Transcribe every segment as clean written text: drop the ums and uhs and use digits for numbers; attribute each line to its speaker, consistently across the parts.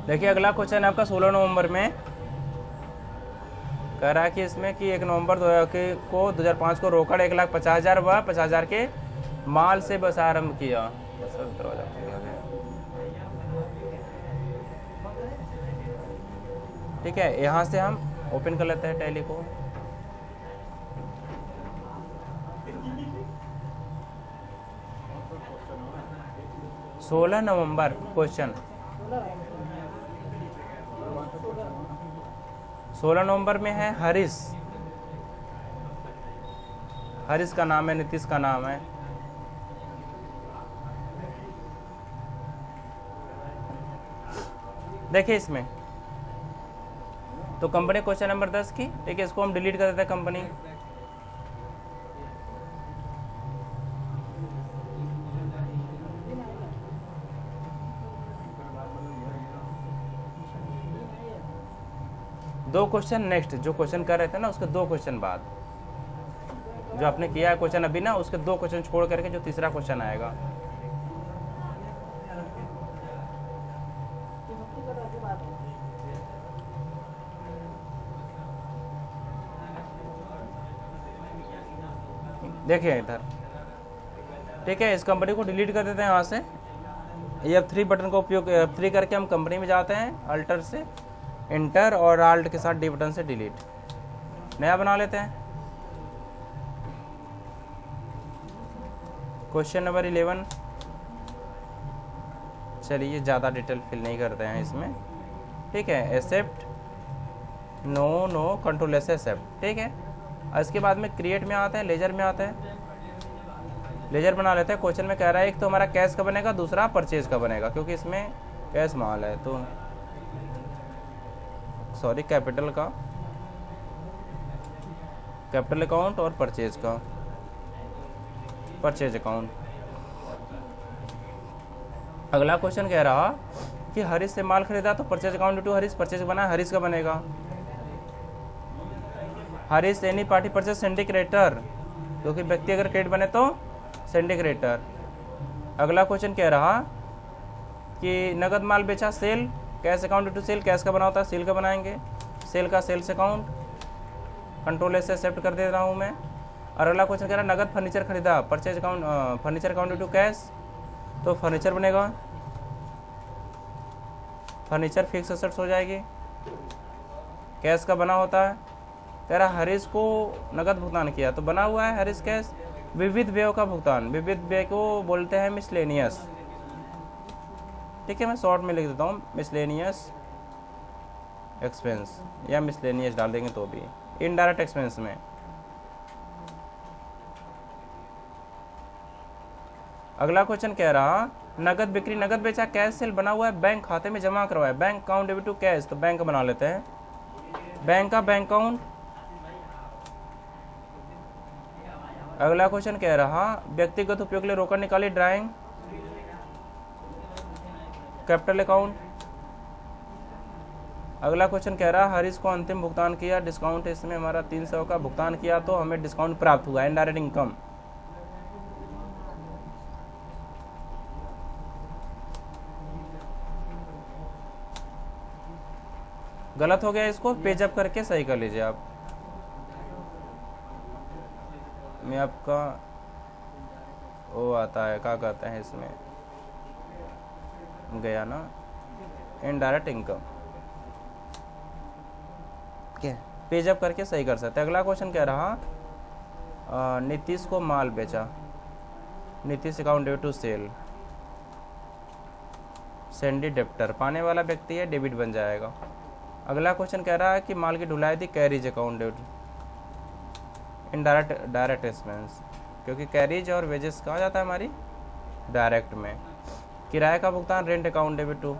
Speaker 1: देखिए अगला क्वेश्चन है आपका 16 नवंबर में कह रहा है कि इसमें कि 1 नवंबर 2005 को रोकड़ 1,50,000 व 50,000 के माल से बस आरंभ किया। ठीक है, यहाँ से हम ओपन कर लेते हैं टैली को। सोलह नवंबर क्वेश्चन 16 नवंबर में है हरीश का नाम है, नीतीश का नाम है। देखिए इसमें तो कंपनी क्वेश्चन नंबर 10 की, ठीक है, इसको हम डिलीट कर देते हैं कंपनी। दो क्वेश्चन नेक्स्ट जो क्वेश्चन कर रहे थे ना उसके 2 क्वेश्चन बाद जो आपने किया है क्वेश्चन अभी ना, उसके 2 क्वेश्चन छोड़ करके जो तीसरा क्वेश्चन आएगा। देखिए इधर, ठीक है, इस कंपनी को डिलीट कर देते हैं यहाँ से। F3 बटन का उपयोग F3 करके हम कंपनी में जाते हैं, अल्टर से इंटर और आल्ट के साथ डी बटन से डिलीट, नया बना लेते हैं। क्वेश्चन नंबर 11, चलिए ज़्यादा डिटेल फिल नहीं करते हैं इसमें, ठीक है। Accept, no control S accept, ठीक है। और इसके बाद में क्रिएट में आते हैं, लेजर में आते हैं, लेजर बना लेते हैं। क्वेश्चन में कह रहा है एक तो हमारा कैश का बनेगा, दूसरा परचेज का बनेगा, क्योंकि इसमें कैश माल है तो सॉरी कैपिटल अकाउंट और परचेज अकाउंट। अगला क्वेश्चन कह रहा कि हरीश से माल खरीदा तो purchase account to Harish, purchase बना हरीश का बनेगा। Harish any party purchase sundry creditor, क्योंकि व्यक्ति अगर क्रेडिट बने तो सिंडिकेटर। अगला क्वेश्चन कह रहा कि नगद माल बेचा sale, cash account to sale, cash का बना होता है सेल का बनाएंगे, सेल का sales account, control S accept कर दे रहा हूँ मैं। और अगला क्वेश्चन कह रहा है नगद फर्नीचर खरीदा, purchase account furniture account to cash, तो फर्नीचर बनेगा, फर्नीचर फिक्स एसेट्स हो जाएगी, कैश का बना होता है। कह रहा हरीश को नगद भुगतान किया तो बना हुआ है हरीश कैश। विविध व्यय का भुगतान, विविध व्यय को बोलते हैं मिसलेनियस, ठीक है, मैं शॉर्ट में लिख देता हूँ मिसलेनियस एक्सपेंस, या मिसलेनियस डाल देंगे तो भी। इनडायरेक्ट एक्सपेंस में अगला क्वेश्चन कह रहा नगद बिक्री, नगद बेचा, कैश सेल बना हुआ है, बैंक खाते में जमा करवाया, bank account debit to cash, तो बैंक बना लेते हैं, बैंक का बैंक अकाउंट। अगला क्वेश्चन कह रहा व्यक्तिगत उपयोग के लिए रोकड़ निकाली, ड्राइंग, कैपिटल अकाउंट। अगला क्वेश्चन कह रहा हरीश को अंतिम भुगतान किया, डिस्काउंट इसमें हमारा 300 का भुगतान किया तो हमें डिस्काउंट प्राप्त हुआ, इनडायरेक्ट इनकम। गलत हो गया, इसको पेज अप करके सही कर लीजिए आप। मैं आपका वो आता है क्या कहते हैं इसमें गया ना, इनडायरेक्ट इनकम, क्या पेज अप करके सही कर सकते हैं। अगला क्वेश्चन कह रहा नीतीश को माल बेचा, Nitish account debit to sale, sundry debtor, पाने वाला व्यक्ति है, डेबिट बन जाएगा। अगला क्वेश्चन कह रहा है कि माल की ढुलाई थी, carriage account debit, direct expense, क्योंकि कैरिज और वेजेस कहा जाता है हमारी डायरेक्ट में। किराए का भुगतान, rent account debit to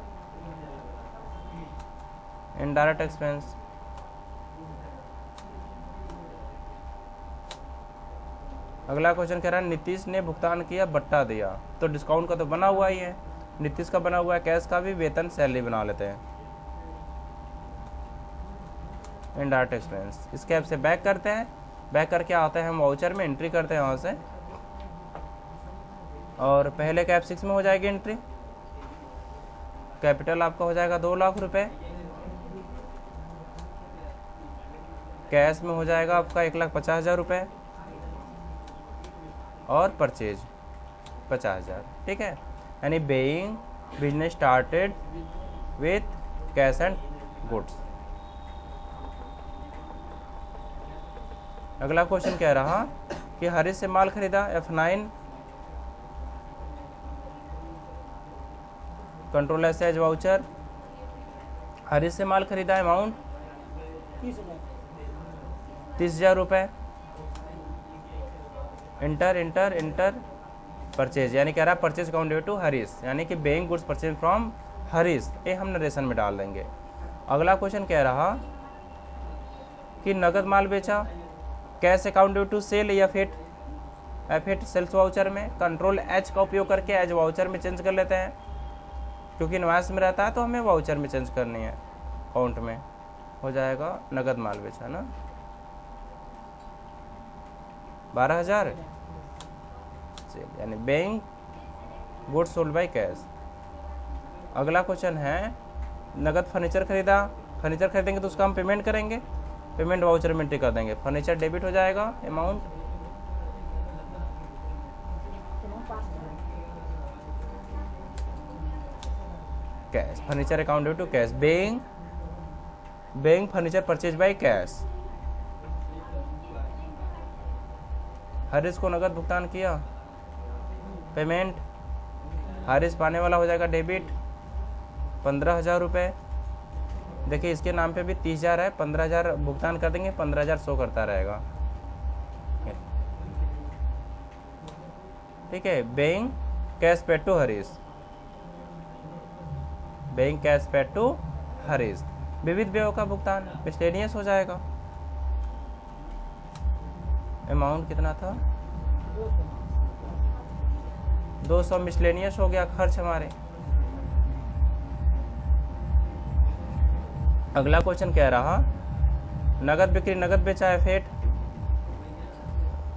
Speaker 1: indirect expense. अगला क्वेश्चन कह रहा है नीतीश ने भुगतान किया, बट्टा दिया, तो डिस्काउंट का तो बना हुआ ही है, नीतीश का बना हुआ है, कैश का भी, वेतन सैलरी बना लेते हैं, इनडायरेक्ट एक्सपेंस। इसके ऐप से बैक करते हैं, बैक करके आते हैं हम वाउचर में, एंट्री करते हैं वहाँ से, और पहले कैप 6 में हो जाएगी एंट्री। कैपिटल आपका हो जाएगा 2 लाख रुपए, कैश में हो जाएगा आपका 1,50,000 रुपये, और परचेज 50,000। ठीक है, यानी being business started with cash and goods. अगला क्वेश्चन कह रहा कि हरीश से माल खरीदा, F9, control as voucher. Harish से माल खरीदा, अमाउंट 30,000 रुपये, इंटर इंटर इंटर परचेज, यानी कह रहा है purchase account due to Harish, यानी कि being goods purchase from Harish, ये हम नरेशन में डाल देंगे। अगला क्वेश्चन कह रहा कि नगद माल बेचा, cash account due to sale या F8 सेल्स वाउचर में कंट्रोल H का उपयोग करके एज वाउचर में चेंज कर लेते हैं, क्योंकि इनवॉइस में रहता है तो हमें वाउचर में चेंज करनी है, अकाउंट में हो जाएगा नगद माल बेचा ना 12,000, यानी being goods sold by cash. अगला क्वेश्चन है नगद फर्नीचर खरीदा, फर्नीचर खरीदेंगे तो उसका हम पेमेंट करेंगे, पेमेंट वाउचर में एंट्री कर देंगे, फर्नीचर डेबिट हो जाएगा, amount cash, furniture account due to cash, being furniture purchase by cash. Harish को नगद भुगतान किया, पेमेंट हरीश पाने वाला हो जाएगा डेबिट 15,000 रुपये। देखिए इसके नाम पे भी 30,000 है, 15,000 भुगतान कर देंगे, 15,000 शो करता रहेगा। ठीक है, being cash paid to Harish, being cash paid to Harish, विविध व्ययों का भुगतान मिसलेनियस हो जाएगा। अमाउंट कितना था 200 मिसलेनियस हो गया खर्च हमारे। अगला क्वेश्चन कह रहा नगद बिक्री, नगद बेचा F8,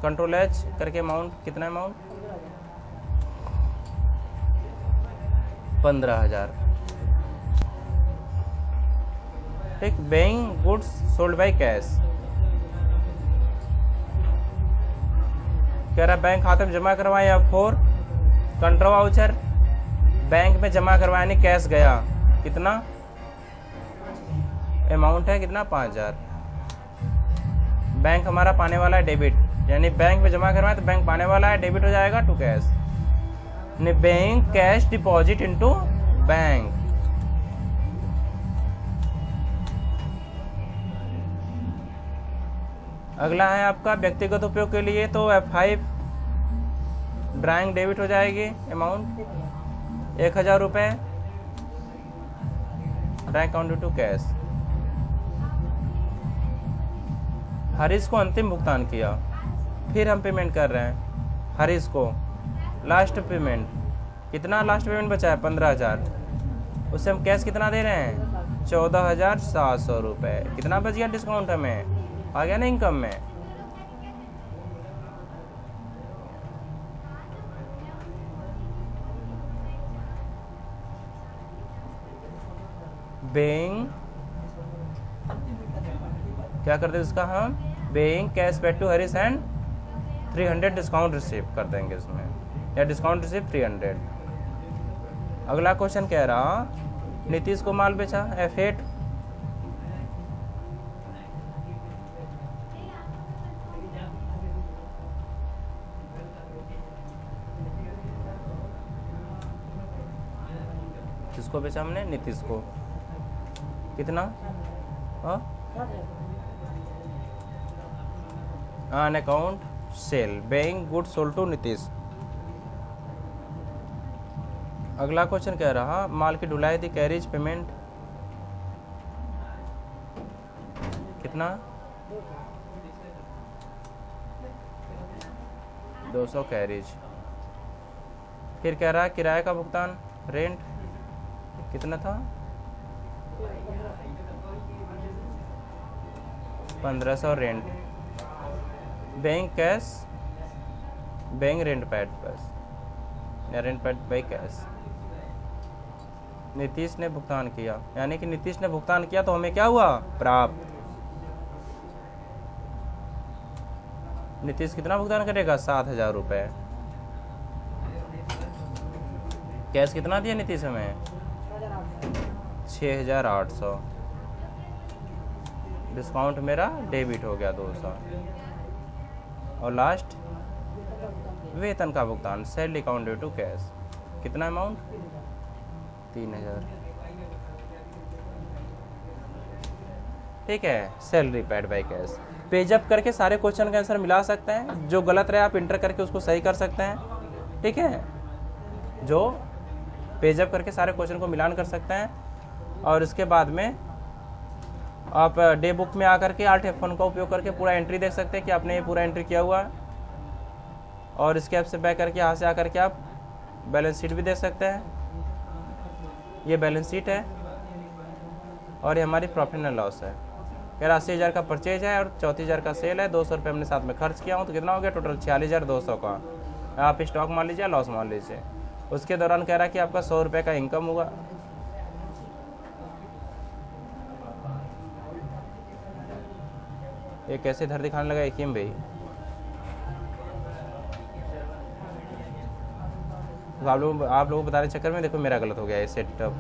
Speaker 1: कंट्रोल H करके अमाउंट कितना, अमाउंट 15,000। ठीक, being goods sold by cash, कह रहा बैंक खाते में जमा करवाए F4, कंट्रोल वाउचर बैंक में जमा करवाया, यानी कैश गया, कितना अमाउंट है, कितना 5,000। बैंक हमारा पाने वाला है डेबिट, यानी बैंक में जमा करवाए तो बैंक पाने वाला है, डेबिट हो जाएगा टू कैश, यानी bank cash deposit into bank. अगला है आपका व्यक्तिगत उपयोग के लिए, तो F5 ड्राइंग डेबिट हो जाएगी, अमाउंट 1,000 रुपये, drawing account to cash. Harish को अंतिम भुगतान किया, फिर हम पेमेंट कर रहे हैं हरीश को, लास्ट पेमेंट कितना, लास्ट पेमेंट बचा है 15,000, उससे हम कैश कितना दे रहे हैं 14,700 रुपये, कितना बच गया डिस्काउंट हमें आ गया ना इनकम में। बेइंग क्या करते हैं इसका हम, being cash paid to Harish and 300 discount receive कर देंगे इसमें, या डिस्काउंट रिसीव 300। अगला क्वेश्चन कह रहा नीतीश को माल बेचा F8, किसको बेचा हमने, नीतीश को, कितना on account sale, being good sold to Nitish. अगला क्वेश्चन कह रहा माल की ढुलाई थी, कैरेज पेमेंट कितना 200 कैरेज। फिर कह रहा है किराए का भुगतान, रेंट कितना था 1500 rent, bank cash, bank rent pad बस, या rent pad by cash. Nitish ने भुगतान किया, यानी कि नीतीश ने भुगतान किया तो हमें क्या हुआ? प्राप्त। नीतीश कितना भुगतान करेगा? 7,000 रुपये। कैश कितना दिया नीतीश हमें? 6,800। डिस्काउंट मेरा डेबिट हो गया 200। और लास्ट वेतन का भुगतान, salary account due to cash. कितना अमाउंट? 3,000। ठीक है, salary paid by cash. Page up करके सारे क्वेश्चन का आंसर मिला सकते हैं। जो गलत रहे आप इंटर करके उसको सही कर सकते हैं। ठीक है, जो पेजअप करके सारे क्वेश्चन को मिलान कर सकते हैं। और इसके बाद में आप डे बुक में आकर के आल्ट F1 का उपयोग करके पूरा एंट्री देख सकते हैं कि आपने ये पूरा एंट्री किया हुआ है। और इसके ऐप से बैक करके यहाँ से आकर के आप बैलेंस शीट भी देख सकते हैं। ये बैलेंस शीट है और ये हमारी प्रॉफिट एंड लॉस है। 80,000 का परचेज है और 34,000 का सेल है। 200 रुपये हमने साथ में खर्च किया हूँ, तो कितना हो गया टोटल? 46,200 का। आप स्टॉक मान लीजिए, लॉस मान लीजिए। उसके दौरान कह रहा है कि आपका 100 रुपये का इनकम हुआ। ये कैसे इधर दिखाने लगा यकीम भाई? आप लोगों को बताने के चक्कर में देखो मेरा गलत हो गया ये सेटअप।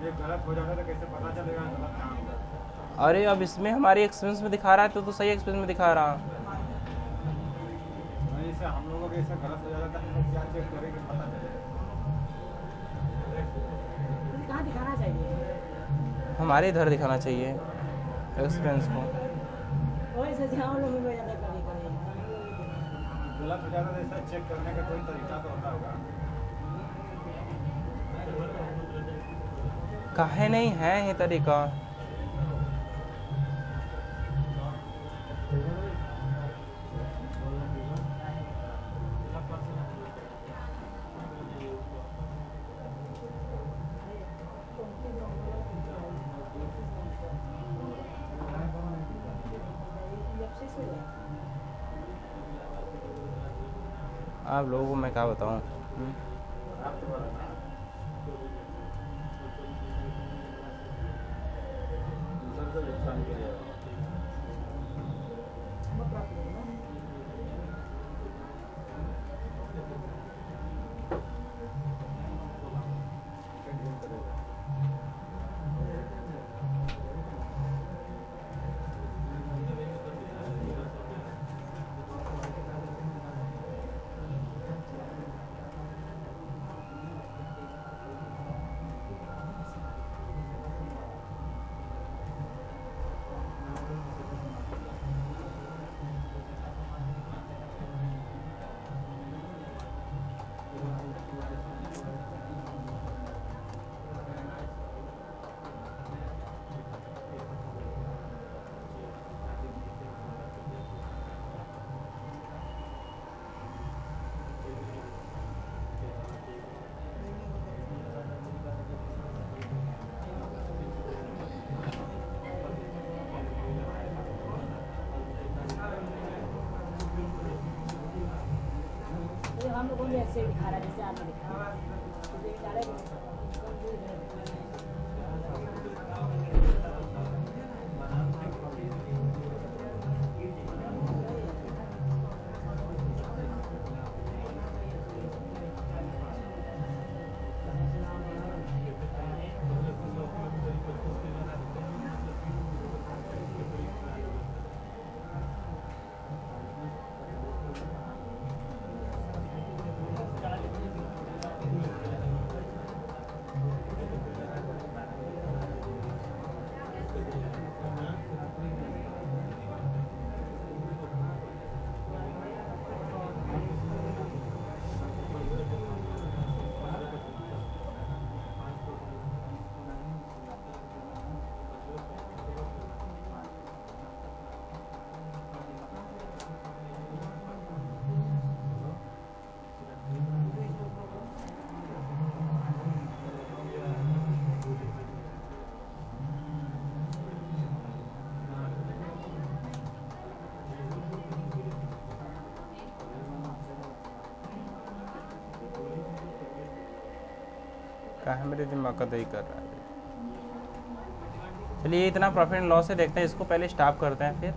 Speaker 2: ये गलत हो जाता तो कैसे पता चलेगा गलत कहाँ होगा?
Speaker 1: अरे अब इसमें हमारी एक्सपीरियंस में दिखा रहा है तो सही एक्सपीरियंस में दिखा रहा।
Speaker 2: नहीं, इससे हम लोगों के ऐसा गलत हो जाता है, हम लोग क्या चेक करेंगे पता चलेगा?
Speaker 3: कहाँ दिखाना चाहिए?
Speaker 1: हमारे इधर दिखाना चाहिए एक्सपीरियंस को।
Speaker 3: वही से हम लोग भी ज़्यादा कभी
Speaker 2: गलत हो जाता है, ऐसा चेक करने का कोई तरीका तो होता होगा।
Speaker 1: काहे नहीं है ये तरीका? आप लोगों को मैं क्या बताऊं?
Speaker 3: हम लोगों ने ऐसे दिखा रहा है जैसे आपने दिखा
Speaker 1: कहा है मेरे दिमाग का दही कर रहा है। चलिए इतना प्रॉफिट एंड लॉस है, देखते हैं इसको पहले स्टॉप करते हैं फिर